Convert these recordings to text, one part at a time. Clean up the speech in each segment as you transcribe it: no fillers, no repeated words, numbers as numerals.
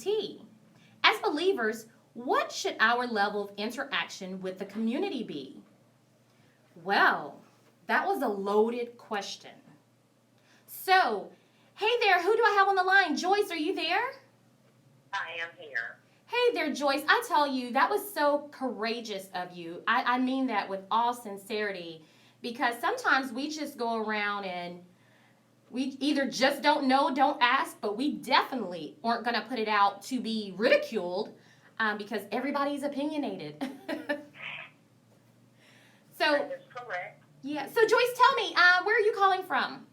LGBT. As believers, what should our level of interaction with the community be? Well, that was a loaded question. So, hey there, who do I have on the line? Joyce, are you there? I am here. Hey there, Joyce. I tell you, that was so courageous of you. I mean that with all sincerity because sometimes we just go around and we either just don't know, don't ask, but we definitely aren't going to put it out to be ridiculed because everybody's opinionated. So, That is correct. yeah. So, Joyce, tell me, where are you calling from?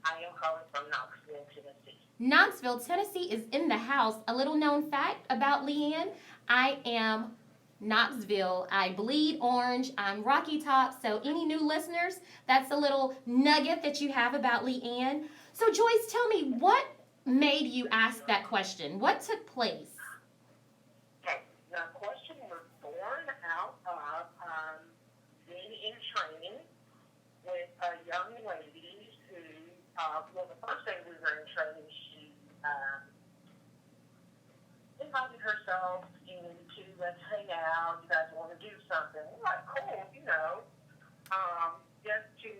I am calling from Knoxville, Tennessee. Knoxville, Tennessee is in the house. A little known fact about LeAnn, I am Knoxville. I bleed orange. I'm Rocky Top. So, any new listeners, that's a little nugget that you have about LeAnn. So, Joyce, tell me, what made you ask that question? What took place? Okay, the question was born out of being in training with a young lady who, well, the first day we were in training, she invited herself into let's hang out. You guys want to do something? We're like, cool, just to,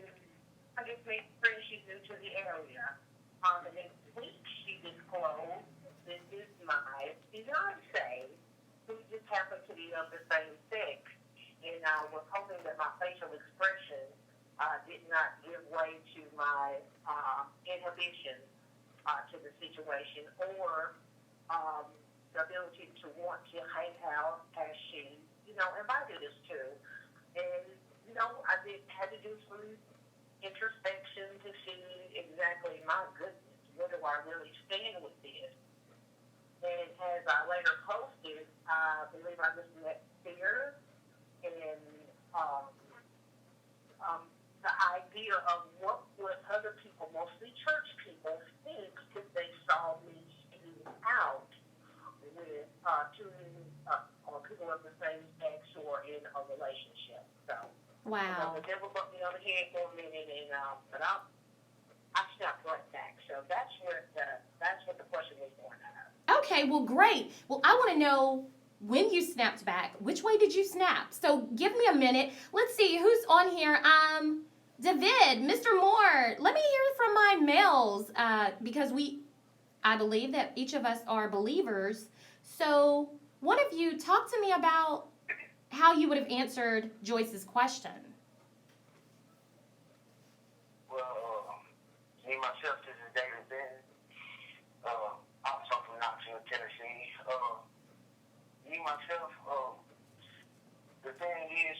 I guess, make friends. She's new to the area. The next week, she disclosed, this is my fiance, who just happened to be of the same sex. And I was hoping that my facial expression did not give way to my inhibition to the situation or the ability to want to hang out as she, invited us to. And, I had to do some introspection to see exactly, my goodness, where do I really stand with this? And as I later posted, I believe I just met fear and the idea of what would other people, mostly church people, think if they saw me speaking out with two or people of the same sex or in a relationship. So, Wow. the devil bumped me on the head for a minute, and but I snapped right back. So that's what the question was born out of. Okay, well, great. Well, I want to know when you snapped back. Which way did you snap? So give me a minute. Let's see who's on here. David, Mr. Moore. Let me hear from my males because I believe that each of us are believers. So one of you talk to me about how you would have answered Joyce's question. Well, me myself, this is David Benton. Also from Knoxville, Tennessee. Me myself, the thing is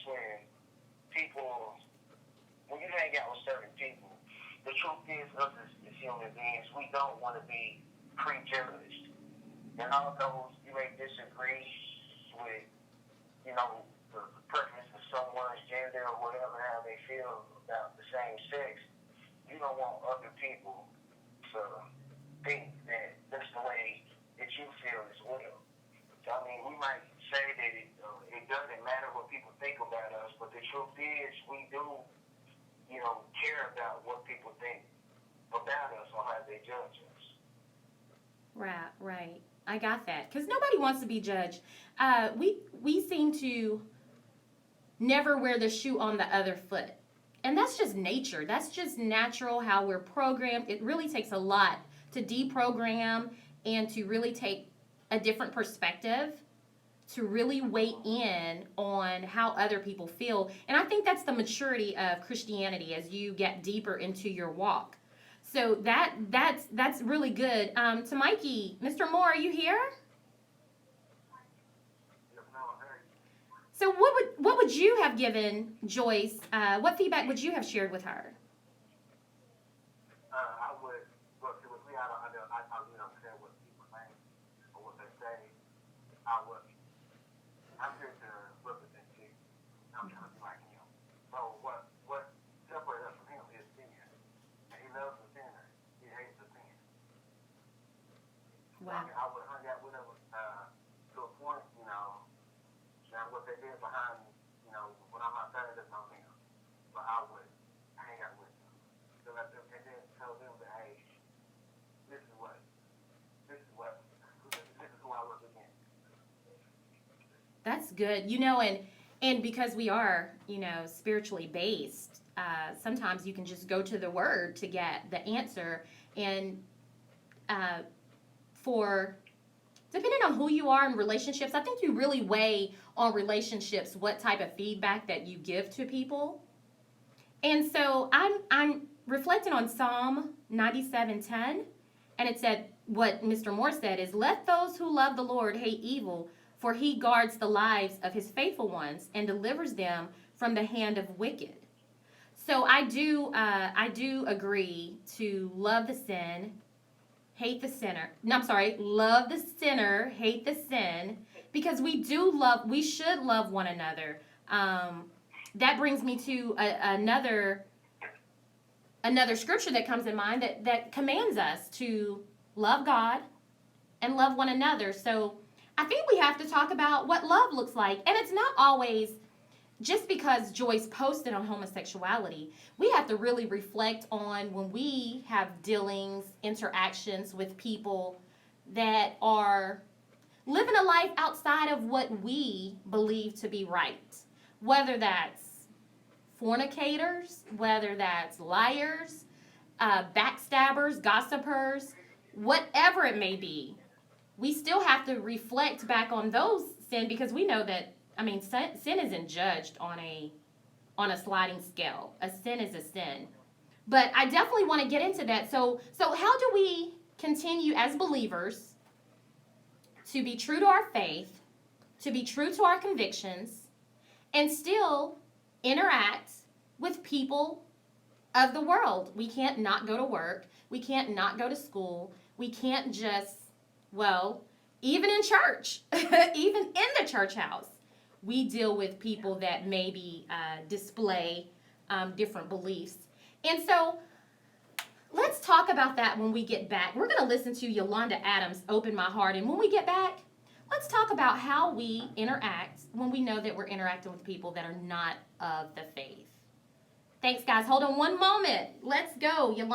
when you hang out with certain people, the truth is us as human beings, we don't want to be prejudged. And although you may disagree with, the preference of someone's gender or whatever, how they feel about the same sex, you don't want other people to think that that's the way that you feel as well. So, we might say that it doesn't matter what people think about us, but the truth is we do, care about what people think about us or how they judge us. Right. I got that. Because nobody wants to be judged. We seem to never wear the shoe on the other foot. And that's just nature. That's just natural how we're programmed. It really takes a lot to deprogram and to really take a different perspective to really weigh in on how other people feel. And I think that's the maturity of Christianity as you get deeper into your walk. So that's really good. To Mikey, Mr. Moore, are you here? So what would you have given Joyce? What feedback would you have shared with her? I would, well, with me, I don't understand what people think or what they say. I'm here to represent you. I'm trying to be like him. So what separates us from him is sin. And he loves the sinner. He hates the sin. Wow. I would hang out with him to a point, now what they did behind, when I'm outside, that's on them. But I would hang out with them. So and then tell them that, hey, this is what good. And because we are, spiritually based, sometimes you can just go to the Word to get the answer. And for depending on who you are in relationships, I think you really weigh on relationships what type of feedback that you give to people. And so I'm reflecting on Psalm 97:10, and it said what Mr. Moore said is, "Let those who love the Lord hate evil, for he guards the lives of his faithful ones and delivers them from the hand of wicked." So I do agree to love the sin, hate the sinner. No, I'm sorry, love the sinner, hate the sin, because we should love one another. That brings me to another scripture that comes in mind that commands us to love God and love one another. So I think we have to talk about what love looks like. And it's not always just because Joyce posted on homosexuality. We have to really reflect on when we have dealings, interactions with people that are living a life outside of what we believe to be right. Whether that's fornicators, whether that's liars, backstabbers, gossipers, whatever it may be, we still have to reflect back on those sin, because we know that, sin isn't judged on a sliding scale. A sin is a sin. But I definitely want to get into that. So how do we continue as believers to be true to our faith, to be true to our convictions, and still interact with people of the world? We can't not go to work. We can't not go to school. We can't just, even in church, even in the church house, we deal with people that maybe display different beliefs. And so let's talk about that when we get back. We're going to listen to Yolanda Adams, Open My Heart. And when we get back, let's talk about how we interact when we know that we're interacting with people that are not of the faith. Thanks, guys. Hold on one moment. Let's go. Yolanda.